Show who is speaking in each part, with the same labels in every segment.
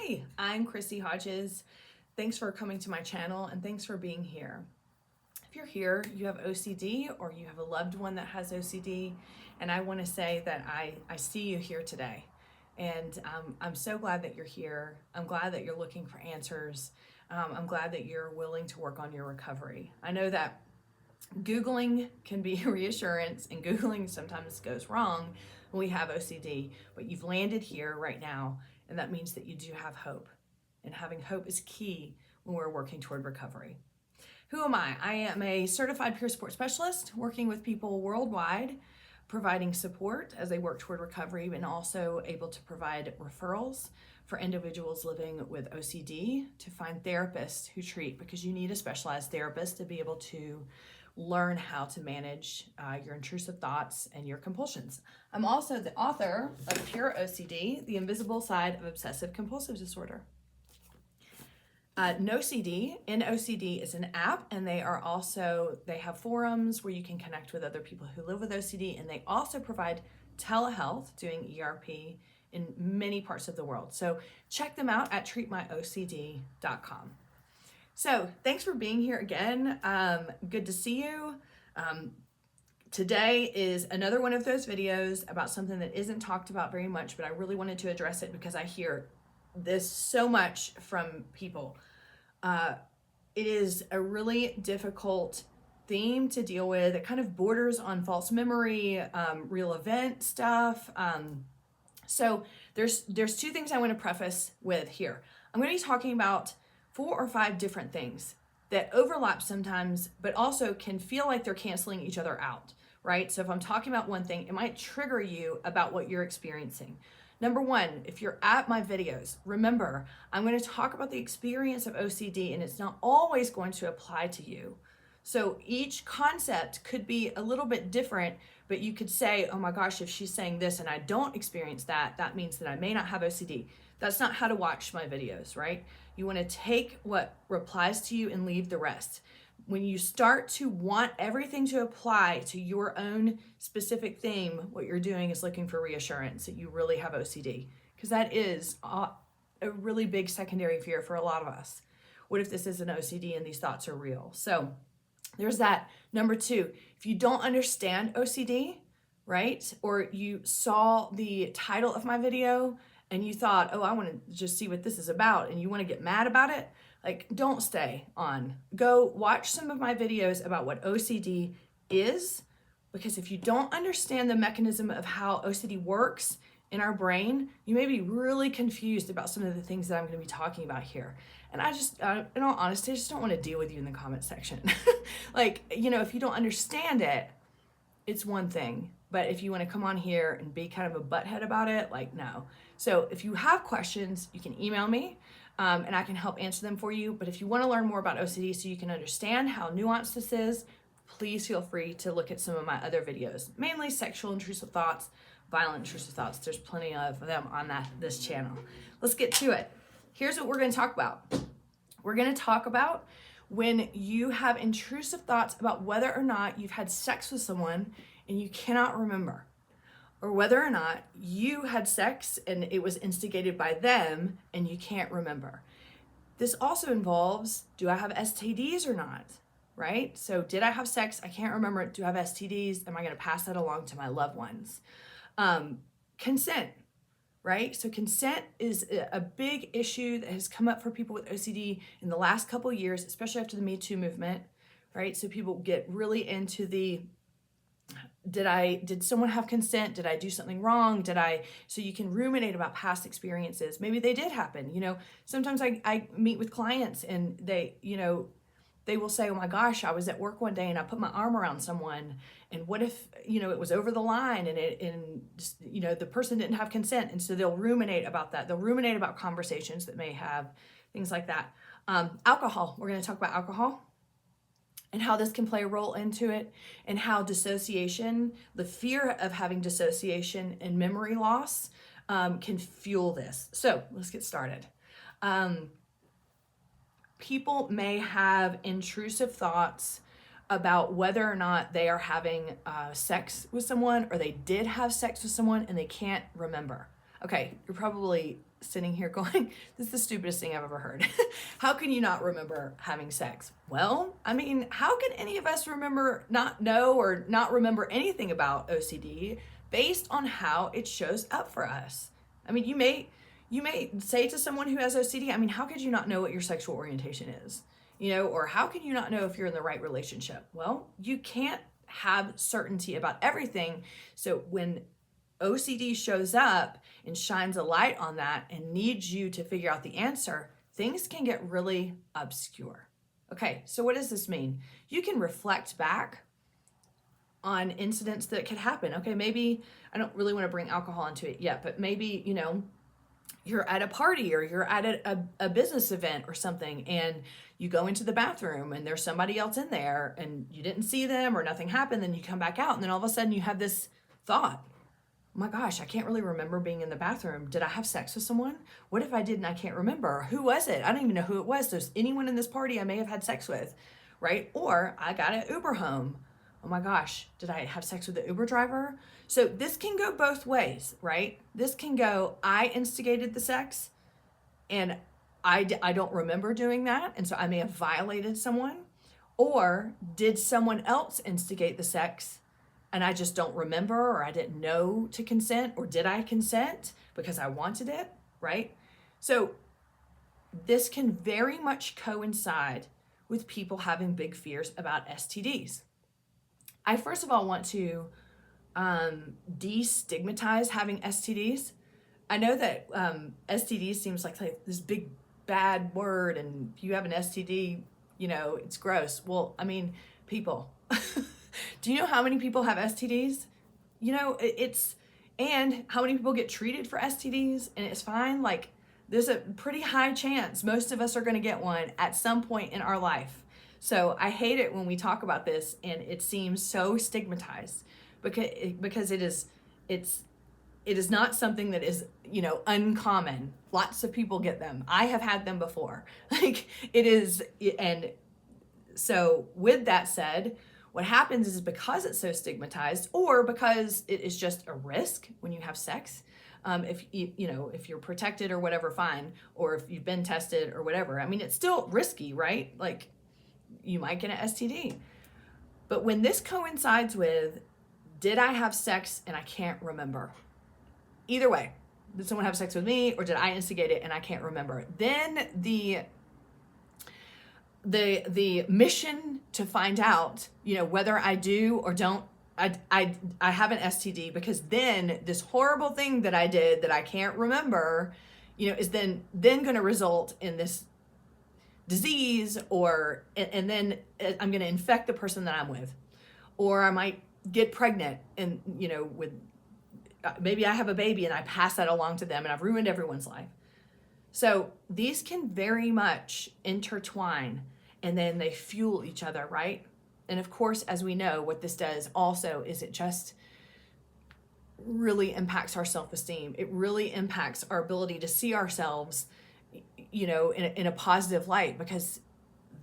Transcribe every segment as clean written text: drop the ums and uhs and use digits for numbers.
Speaker 1: Hi, I'm Chrissy Hodges. Thanks for coming to my channel and thanks for being here. If you're here, you have OCD or you have a loved one that has OCD, and I want to say that I see you here today. And I'm so glad that you're here. I'm glad that you're looking for answers. I'm glad that you're willing to work on your recovery. I know that Googling can be reassurance, and Googling sometimes goes wrong when we have OCD, but you've landed here right now, and that means that you do have hope. And having hope is key when we're working toward recovery. Who am I? I am a certified peer support specialist working with people worldwide, providing support as they work toward recovery, and also able to provide referrals for individuals living with OCD to find therapists who treat, because you need a specialized therapist to be able to learn how to manage your intrusive thoughts and your compulsions. I'm also the author of Pure OCD, The Invisible Side of Obsessive Compulsive Disorder. NoCD, NOCD is an app, and they have forums where you can connect with other people who live with OCD, and they also provide telehealth doing ERP in many parts of the world. So check them out at treatmyocd.com. So thanks for being here again. Good to see you. Today is another one of those videos about something that isn't talked about very much, but I really wanted to address it because I hear this so much from people. It is a really difficult theme to deal with. It kind of borders on false memory, real event stuff. So there's two things I want to preface with here. I'm going to be talking about 4 or 5 different things that overlap sometimes, but also can feel like they're canceling each other out, right? So if I'm talking about one thing, it might trigger you about what you're experiencing. Number 1, if you're at my videos, remember, I'm going to talk about the experience of OCD, and it's not always going to apply to you. So each concept could be a little bit different, but you could say, oh my gosh, if she's saying this and I don't experience that, that means that I may not have OCD. That's not how to watch my videos, right? You want to take what applies to you and leave the rest. When you start to want everything to apply to your own specific theme, what you're doing is looking for reassurance that you really have OCD, because that is a really big secondary fear for a lot of us. What if this is an OCD and these thoughts are real? So there's that. Number 2, if you don't understand OCD, right, or you saw the title of my video and you thought, oh, I want to just see what this is about, and you want to get mad about it, like, don't stay on. Go watch some of my videos about what OCD is, because if you don't understand the mechanism of how OCD works in our brain, you may be really confused about some of the things that I'm going to be talking about here. And in all honesty, I just don't want to deal with you in the comment section. Like, if you don't understand it, it's one thing. But if you want to come on here and be kind of a butthead about it, like, no. So if you have questions, you can email me and I can help answer them for you. But if you want to learn more about OCD so you can understand how nuanced this is, please feel free to look at some of my other videos, mainly sexual intrusive thoughts, violent intrusive thoughts. There's plenty of them on this channel. Let's get to it. Here's what we're going to talk about. We're going to talk about when you have intrusive thoughts about whether or not you've had sex with someone and you cannot remember, or whether or not you had sex and it was instigated by them and you can't remember. This also involves, do I have STDs or not, right? So did I have sex? I can't remember it. Do I have STDs? Am I going to pass that along to my loved ones? Consent, right? So consent is a big issue that has come up for people with OCD in the last couple of years, especially after the Me Too movement, right? So people get really into the, did someone have consent? Did I do something wrong? So you can ruminate about past experiences. Maybe they did happen. Sometimes I meet with clients and they will say, oh my gosh, I was at work one day and I put my arm around someone, and what if, it was over the line and the person didn't have consent. And so they'll ruminate about that. They'll ruminate about conversations that may have things like that. Alcohol, we're going to talk about alcohol and how this can play a role into it, and how dissociation, the fear of having dissociation and memory loss can fuel this. So let's get started. People may have intrusive thoughts about whether or not they are having sex with someone, or they did have sex with someone and they can't remember. Okay, you're probably sitting here going, this is the stupidest thing I've ever heard. How can you not remember having sex? Well, I mean, how can any of us not know or not remember anything about OCD based on how it shows up for us? I mean, you may say to someone who has OCD, I mean, how could you not know what your sexual orientation is? Or how can you not know if you're in the right relationship? Well, you can't have certainty about everything. So when OCD shows up and shines a light on that and needs you to figure out the answer, things can get really obscure. Okay, so what does this mean? You can reflect back on incidents that could happen. Okay, maybe, I don't really want to bring alcohol into it yet, but maybe, you're at a party or you're at a business event or something, and you go into the bathroom and there's somebody else in there and you didn't see them or nothing happened. Then you come back out and then all of a sudden you have this thought, oh my gosh, I can't really remember being in the bathroom. Did I have sex with someone? What if I did and I can't remember? Who was it? I don't even know who it was. There's anyone in this party I may have had sex with, right? Or I got an Uber home. Oh my gosh, did I have sex with the Uber driver? So this can go both ways, right? This can go, I instigated the sex and I don't remember doing that, and so I may have violated someone. Or did someone else instigate the sex and I just don't remember, or I didn't know to consent, or did I consent because I wanted it, right? So this can very much coincide with people having big fears about STDs. I first of all want to destigmatize having STDs. I know that STDs seems like this big bad word, and if you have an STD, it's gross. Well, I mean, people, do you know how many people have STDs? And how many people get treated for STDs and it's fine? Like, there's a pretty high chance most of us are going to get one at some point in our life. So I hate it when we talk about this and it seems so stigmatized because it is not something that is, uncommon. Lots of people get them. I have had them before. And so with that said, what happens is because it's so stigmatized, or because it is just a risk when you have sex, if you're protected or whatever, fine, or if you've been tested or whatever, I mean, it's still risky, right? Like, you might get an STD. But when this coincides with, did I have sex and I can't remember? Either way, did someone have sex with me or did I instigate it and I can't remember? Then the mission to find out, whether I do or don't, I have an STD, because then this horrible thing that I did that I can't remember, is then going to result in this disease, and then I'm going to infect the person that I'm with, or I might get pregnant and, with maybe I have a baby and I pass that along to them and I've ruined everyone's life. So these can very much intertwine and then they fuel each other, right? And of course, as we know, what this does also is it just really impacts our self-esteem. It really impacts our ability to see ourselves, in a positive light, because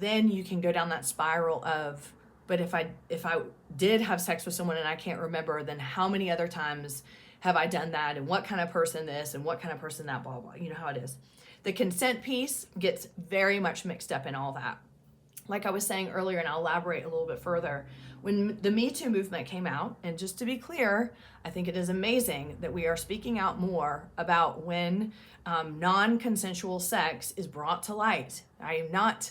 Speaker 1: then you can go down that spiral of, but if I did have sex with someone and I can't remember, then how many other times have I done that? And what kind of person this and what kind of person that, blah, blah, you know how it is. The consent piece gets very much mixed up in all that. Like I was saying earlier, and I'll elaborate a little bit further, when the Me Too movement came out, and just to be clear, I think it is amazing that we are speaking out more about when non-consensual sex is brought to light. I am not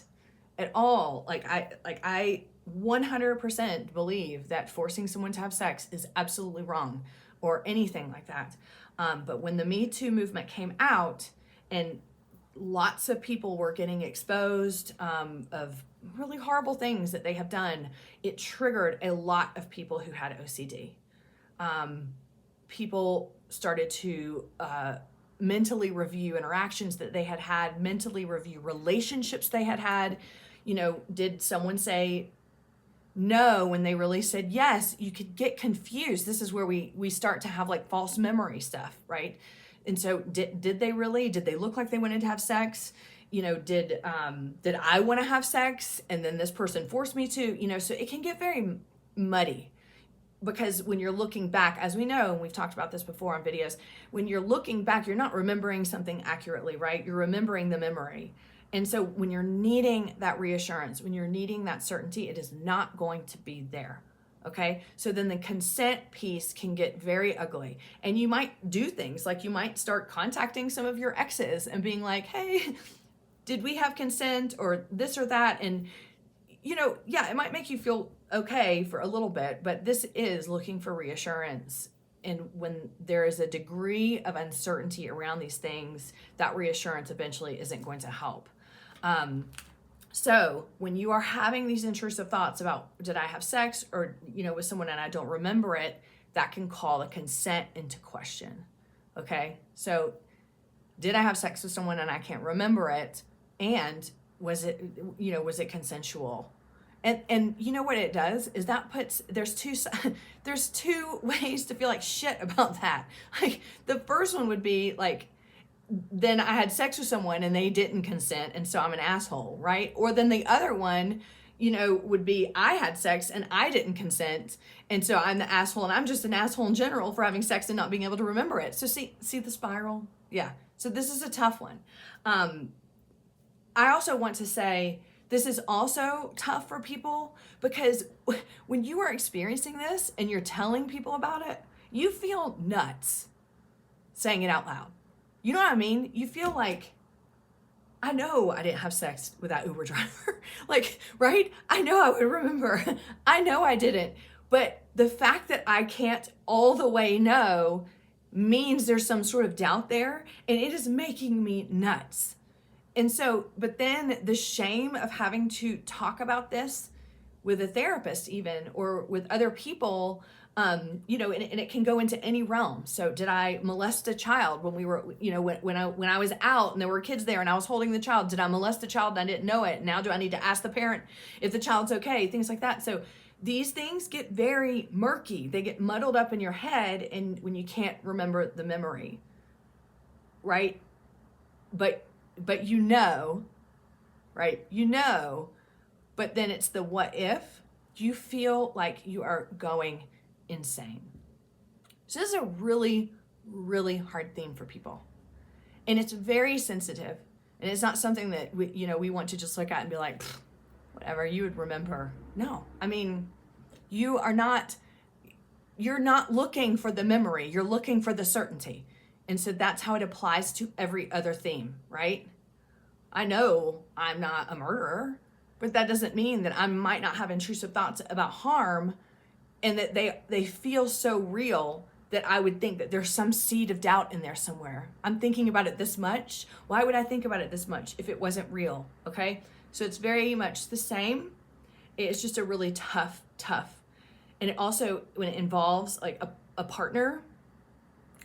Speaker 1: at all, I 100% believe that forcing someone to have sex is absolutely wrong, or anything like that. But when the Me Too movement came out and lots of people were getting exposed of really horrible things that they have done, it triggered a lot of people who had OCD. People started to mentally review interactions that they had, mentally review relationships they had. Did someone say no when they really said yes? You could get confused. This is where we start to have like false memory stuff, right? And so did they really? Did they look like they wanted to have sex? Did I want to have sex and then this person forced me to? So it can get very muddy. because when you're looking back, as we know, and we've talked about this before on videos, when you're looking back, you're not remembering something accurately, right? You're remembering the memory. And so when you're needing that reassurance, when you're needing that certainty, it is not going to be there. Okay, so then the consent piece can get very ugly, and you might do things like you might start contacting some of your exes and being like, hey, did we have consent or this or that? And yeah, it might make you feel okay for a little bit, but this is looking for reassurance. And when there is a degree of uncertainty around these things, that reassurance eventually isn't going to help. So when you are having these intrusive thoughts about, did I have sex or, with someone and I don't remember it, that can call the consent into question. Okay. So did I have sex with someone and I can't remember it? And was it consensual? And you know what it does is that there's two ways to feel like shit about that. Like the first one would be like, then I had sex with someone and they didn't consent, and so I'm an asshole, right? Or then the other one, would be I had sex and I didn't consent, and so I'm the asshole, and I'm just an asshole in general for having sex and not being able to remember it. So see the spiral? Yeah. So this is a tough one. I also want to say this is also tough for people because when you are experiencing this and you're telling people about it, you feel nuts saying it out loud. You know what I mean? You feel like, I know I didn't have sex with that Uber driver. Like, right? I know I would remember. I know I didn't. But the fact that I can't all the way know means there's some sort of doubt there, and it is making me nuts. And so, but then the shame of having to talk about this with a therapist even, or with other people, and it can go into any realm. So did I molest a child when we were, when I was out and there were kids there and I was holding the child? Did I molest a child and I didn't know it? Now do I need to ask the parent if the child's okay? Things like that. So these things get very murky. They get muddled up in your head, and when you can't remember the memory, right? But right? But then it's the what if. You feel like you are going insane. So this is a really, really hard theme for people. And it's very sensitive. And it's not something that we want to just look at and be like, whatever, you would remember. No, I mean, you're not looking for the memory, you're looking for the certainty. And so that's how it applies to every other theme, right? I know I'm not a murderer, but that doesn't mean that I might not have intrusive thoughts about harm, and that they feel so real that I would think that there's some seed of doubt in there somewhere. I'm thinking about it this much. Why would I think about it this much if it wasn't real? Okay? So it's very much the same. It's just a really tough. And it also, when it involves like a partner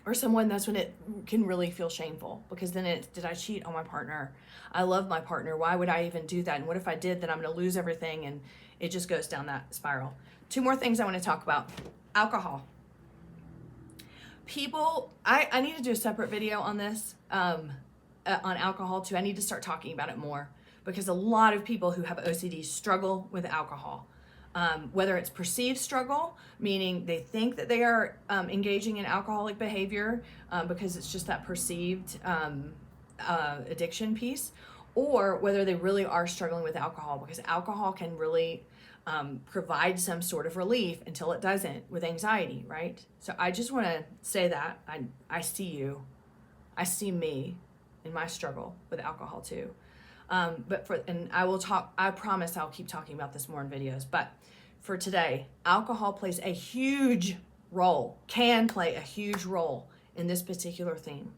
Speaker 1: or someone, that's when it can really feel shameful, because then did I cheat on my partner? I love my partner. Why would I even do that? And what if I did? Then I'm going to lose everything. And it just goes down that spiral. 2 more things I want to talk about. Alcohol. People, I need to do a separate video on this, on alcohol too. I need to start talking about it more, because a lot of people who have OCD struggle with alcohol. Whether it's perceived struggle, meaning they think that they are engaging in alcoholic behavior because it's just that perceived addiction piece, or whether they really are struggling with alcohol, because alcohol can really provide some sort of relief until it doesn't with anxiety, right? So I just want to say that I see you, I see me in my struggle with alcohol too. And I promise I'll keep talking about this more in videos, but for today, alcohol plays a huge role, can play a huge role in this particular theme.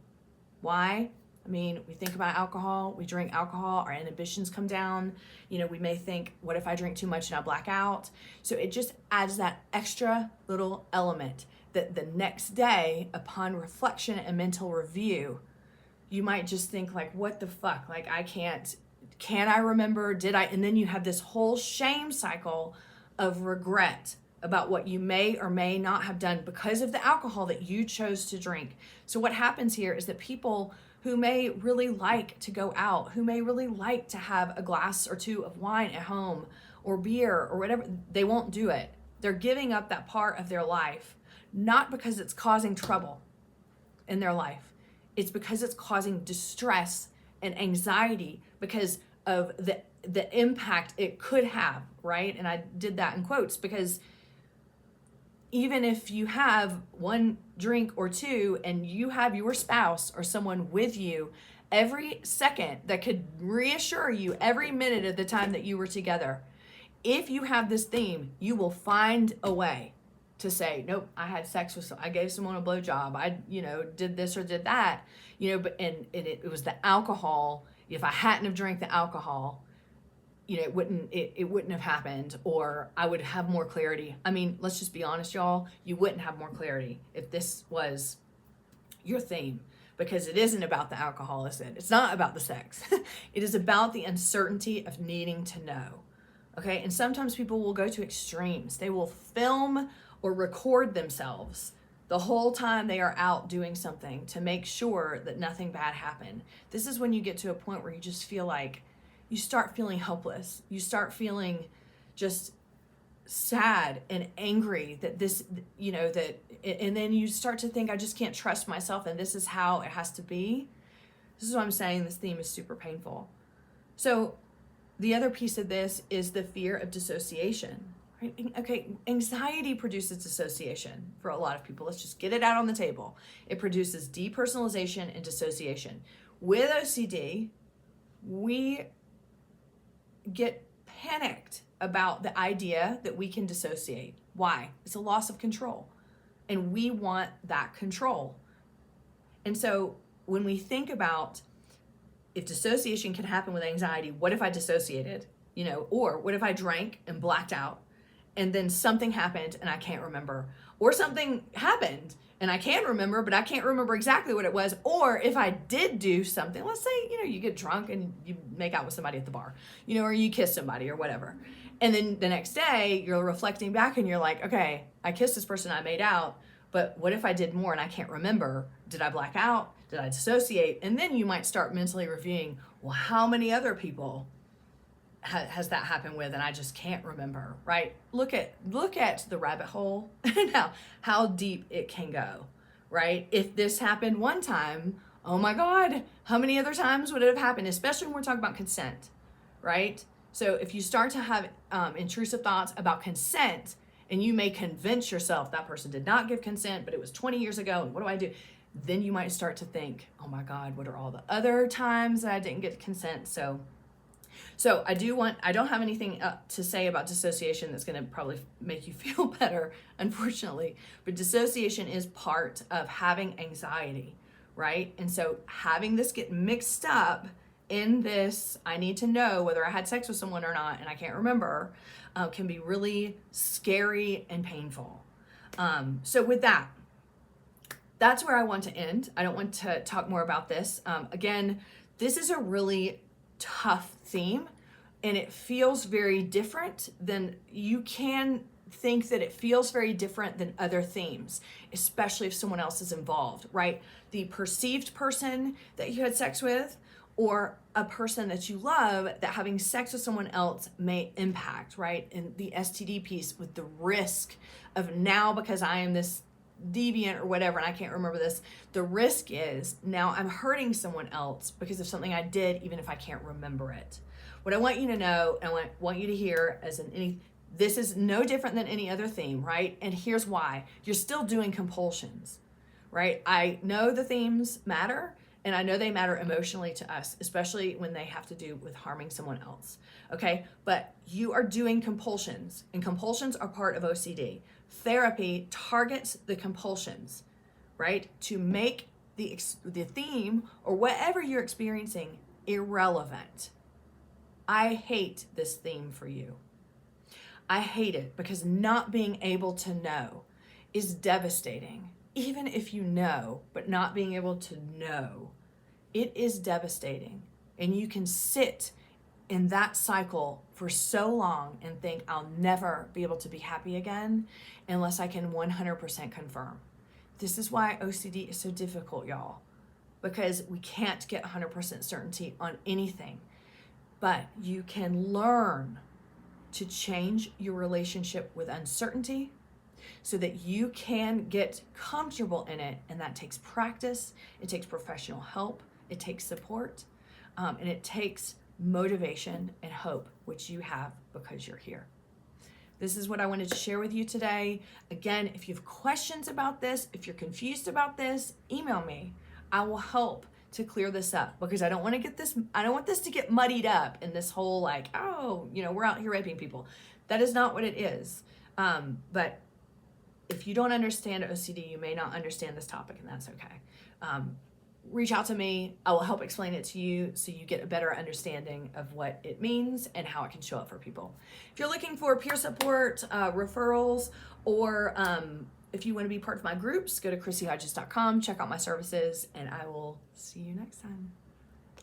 Speaker 1: Why? I mean, we think about alcohol, we drink alcohol, our inhibitions come down. We may think, what if I drink too much and I black out? So it just adds that extra little element that the next day, upon reflection and mental review, you might just think like, what the fuck? Like, can I remember? Did I? And then you have this whole shame cycle of regret about what you may or may not have done because of the alcohol that you chose to drink. So what happens here is that people who may really like to go out, who may really like to have a glass or 2 of wine at home or beer or whatever, they won't do it. They're giving up that part of their life, not because it's causing trouble in their life. It's because it's causing distress and anxiety because of the impact it could have, right? And I did that in quotes because even if you have one drink or two and you have your spouse or someone with you every second that could reassure you every minute of the time that you were together, if you have this theme, you will find a way to say, nope, I had sex with I gave someone a blowjob, I did this or did that, but it was the alcohol. If I hadn't have drank the alcohol, it wouldn't have happened, or I would have more clarity. I mean, let's just be honest, y'all, you wouldn't have more clarity if this was your theme, because it isn't about the alcohol, is it? It's not about the sex. It is about the uncertainty of needing to know. Okay, and sometimes people will go to extremes. They will film or record themselves the whole time they are out doing something to make sure that nothing bad happened. This is when you get to a point where you just feel like you start feeling helpless. You start feeling just sad and angry that and then you start to think, I just can't trust myself and this is how it has to be. This is what I'm saying. This theme is super painful. So the other piece of this is the fear of dissociation. Right? Okay, anxiety produces dissociation for a lot of people. Let's just get it out on the table. It produces depersonalization and dissociation. With OCD, we get panicked about the idea that we can dissociate. Why? It's a loss of control. And we want that control. And so when we think about if dissociation can happen with anxiety, what if I dissociated? Or what if I drank and blacked out and then something happened and I can't remember? Or something happened and I can remember, but I can't remember exactly what it was. Or if I did do something, let's say, you get drunk and you make out with somebody at the bar, or you kiss somebody or whatever. And then the next day you're reflecting back and you're like, okay, I kissed this person, I made out, but what if I did more and I can't remember? Did I black out? Did I dissociate? And then you might start mentally reviewing, well, how many other people has that happened with and I just can't remember, right? Look at the rabbit hole and how deep it can go, right? If this happened one time, oh my God, how many other times would it have happened? Especially when we're talking about consent, right? So if you start to have intrusive thoughts about consent and you may convince yourself that person did not give consent, but it was 20 years ago and what do I do? Then you might start to think, oh my God, what are all the other times that I didn't get consent? So I don't have anything to say about dissociation that's going to probably make you feel better, unfortunately. But dissociation is part of having anxiety, right? And so having this get mixed up in this, I need to know whether I had sex with someone or not, and I can't remember, can be really scary and painful. So with that, that's where I want to end. I don't want to talk more about this. Again, this is a really tough theme and it feels very different than you can think that it feels very different than other themes, especially if someone else is involved, right? The perceived person that you had sex with or a person that you love that having sex with someone else may impact, right? And the STD piece with the risk of now, because I am this deviant or whatever and I can't remember this, the risk is now I'm hurting someone else because of something I did, even if I can't remember it. What I want you to know and I want you to hear this is no different than any other theme, right? And here's why. You're still doing compulsions, right? I know the themes matter and I know they matter emotionally to us, especially when they have to do with harming someone else, okay? But you are doing compulsions and compulsions are part of OCD. Therapy targets the compulsions, right? To make the theme or whatever you're experiencing irrelevant. I hate this theme for you. I hate it because not being able to know is devastating. Even if you know, but not being able to know, it is devastating. And you can sit in that cycle for so long and think I'll never be able to be happy again unless I can 100% confirm. This is why OCD is so difficult, y'all, because we can't get 100% certainty on anything, but you can learn to change your relationship with uncertainty so that you can get comfortable in it. And that takes practice, it takes professional help, it takes support, and it takes motivation and hope, which you have because you're here. This is what I wanted to share with you today. Again, if you have questions about this, if you're confused about this, email me. I will help to clear this up, because I don't want this to get muddied up in this whole like, oh, we're out here raping people. That is not what it is. But if you don't understand OCD, you may not understand this topic, and that's okay. Reach out to me. I will help explain it to you so you get a better understanding of what it means and how it can show up for people. If you're looking for peer support, referrals, or if you want to be part of my groups, go to chrissyhodges.com, check out my services, and I will see you next time.